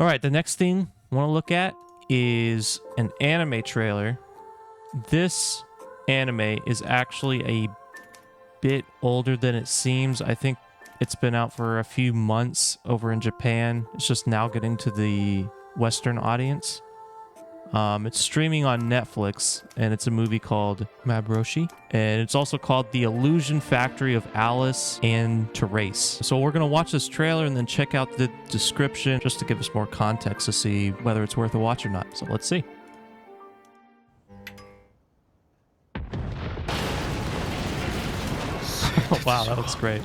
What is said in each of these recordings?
All right, the next thing I want to look at is an anime trailer. This anime is actually a bit older than it seems. I think it's been out for a few months over in Japan. It's just now getting to the Western audience. It's streaming on Netflix, and it's a movie called Maboroshi. And it's also called The Illusion Factory of Alice and Therese. So we're going to watch this trailer and then check out the description just to give us more context to see whether it's worth a watch or not. So let's see. Oh, wow, that looks great.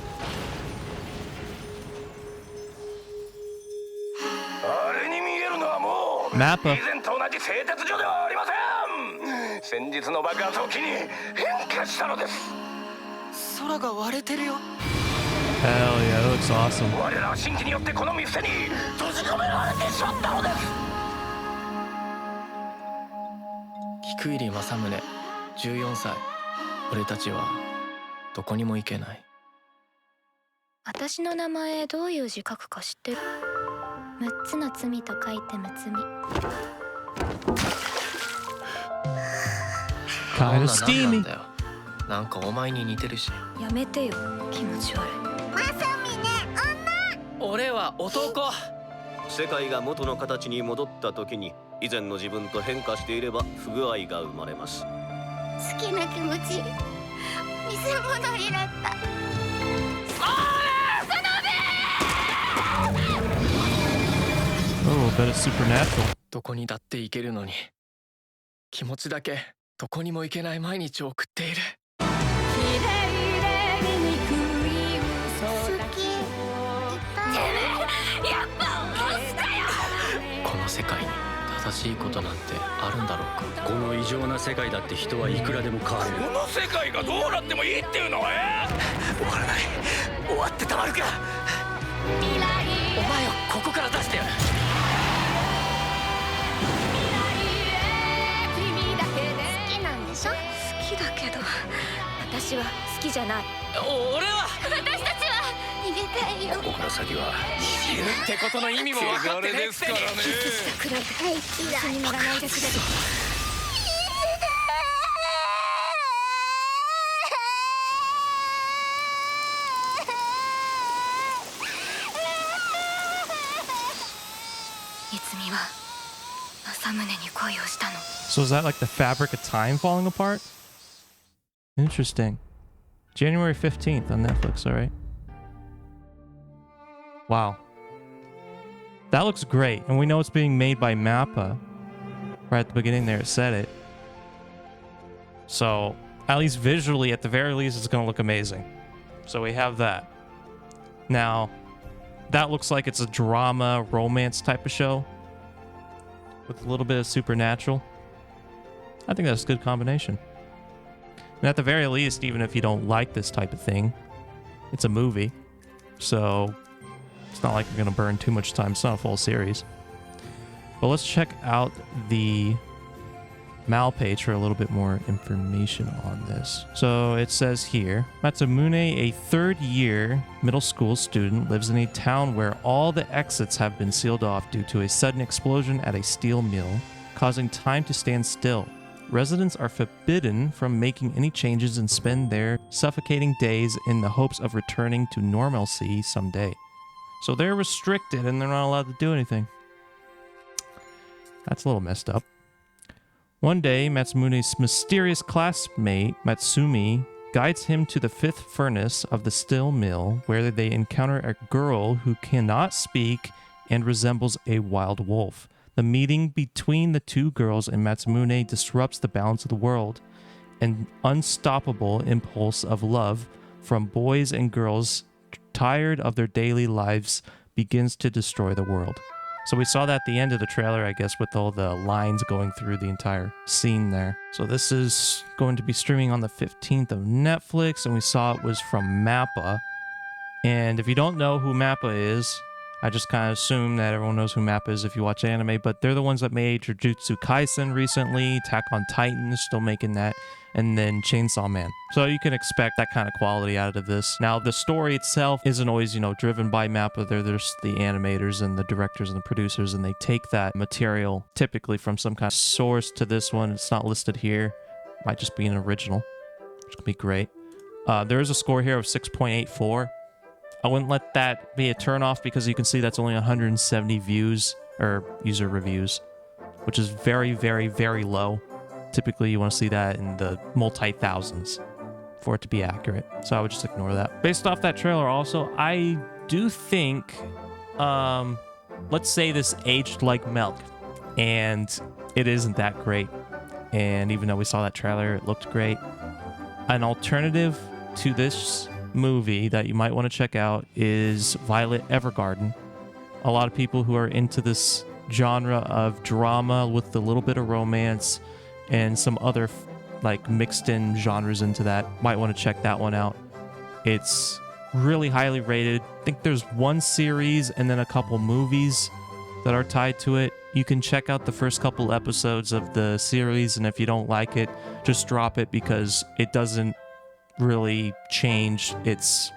MAPPA. 製鉄所ではありません。先日の爆発を機に変化したのです。空が割れてるよ。Hell yeah, that looks awesome. 我らは新規によってこの店に閉じ込められてしまったのです。菊入正宗、14歳。俺たちはどこにも行けない。私の名前どういう字書くか知ってる？6つの罪と書いてむつみ。Kind of steamy. なんかお前に似てるし。やめてよ、気持ち悪い。まさみね、女。俺は男。世界が元の形に戻った時に以前の自分と変化していれば不具合が生まれます。好きな気持ち、見せ物になった。Oh, but it's supernatural. どこにだって行けるのに気持ちだけどこにも行けない毎日を送っている。好き。やっぱ押したよ。この世界に正しいことなんてあるんだろうか。この異常な世界だって人はいくらでも変わる。この世界がどうなってもいいっていうのは終わらない。終わってたまるか。お前をここから出してやる。好きだけど、私は好きじゃない。俺は私たちは逃げたいよ。ここから先は死ぬってことの意味も分かってねえくせに。キスしたくらいで一緒に乗らないでくれる？いつみは正宗に恋をしたの。So is that like the fabric of time falling apart? Interesting. January 15th on Netflix, all right. Wow. That looks great. And we know it's being made by MAPPA. Right at the beginning there, it said it. So, at least visually, at the very least, it's going to look amazing. So we have that. Now, that looks like it's a drama, romance type of show. With a little bit of supernatural. I think that's a good combination. And at the very least, even if you don't like this type of thing, it's a movie. So it's not like you're going to burn too much time. It's not a full series. But let's check out the Mal page for a little bit more information on this. So it says here, Matsumune, a third-year middle school student, lives in a town where all the exits have been sealed off due to a sudden explosion at a steel mill, causing time to stand still. Residents are forbidden from making any changes and spend their suffocating days in the hopes of returning to normalcy someday. So they're restricted and they're not allowed to do anything. That's a little messed up. One day, Matsumone's mysterious classmate, Matsumi, guides him to the fifth furnace of the steel mill, where they encounter a girl who cannot speak and resembles a wild wolf. The meeting between the two girls and Matsumune disrupts the balance of the world. An unstoppable impulse of love from boys and girls tired of their daily lives begins to destroy the world. So we saw that at the end of the trailer, I guess, with all the lines going through the entire scene there. So this is going to be streaming on the 15th of Netflix, and we saw it was from MAPPA. And if you don't know who MAPPA is, I just kind of assume that everyone knows who MAPPA is if you watch anime, but they're the ones that made Jujutsu Kaisen recently, Attack on Titan is still making that, and then Chainsaw Man. So you can expect that kind of quality out of this. Now, the story itself isn't always, you know, driven by MAPPA. They're just the animators and the directors and the producers, and they take that material typically from some kind of source to this one. It's not listed here. Might just be an original, which could be great. There is a score here of 6.84. I wouldn't let that be a turnoff because you can see that's only 170 views or user reviews, which is very, very, very low. Typically, you want to see that in the multi-thousands for it to be accurate. So I would just ignore that. Based off that trailer also, I do think, let's say this aged like milk, and it isn't that great. And even though we saw that trailer, it looked great. An alternative to this movie that you might want to check out is Violet Evergarden. A lot of people who are into this genre of drama with a little bit of romance and some other like mixed in genres into that might want to check that one out. It's really highly rated. I think there's one series and then a couple movies that are tied to it. You can check out the first couple episodes of the series, and if you don't like it, just drop it because it doesn't really change its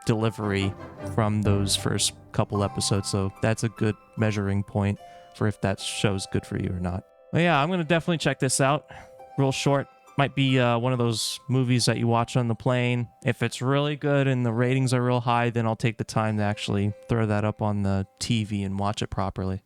delivery from those first couple episodes. So that's a good measuring point for if that show's good for you or not. But yeah, I'm going to definitely check this out. Real short. Might be one of those movies that you watch on the plane. If it's really good and the ratings are real high, then I'll take the time to actually throw that up on the TV and watch it properly.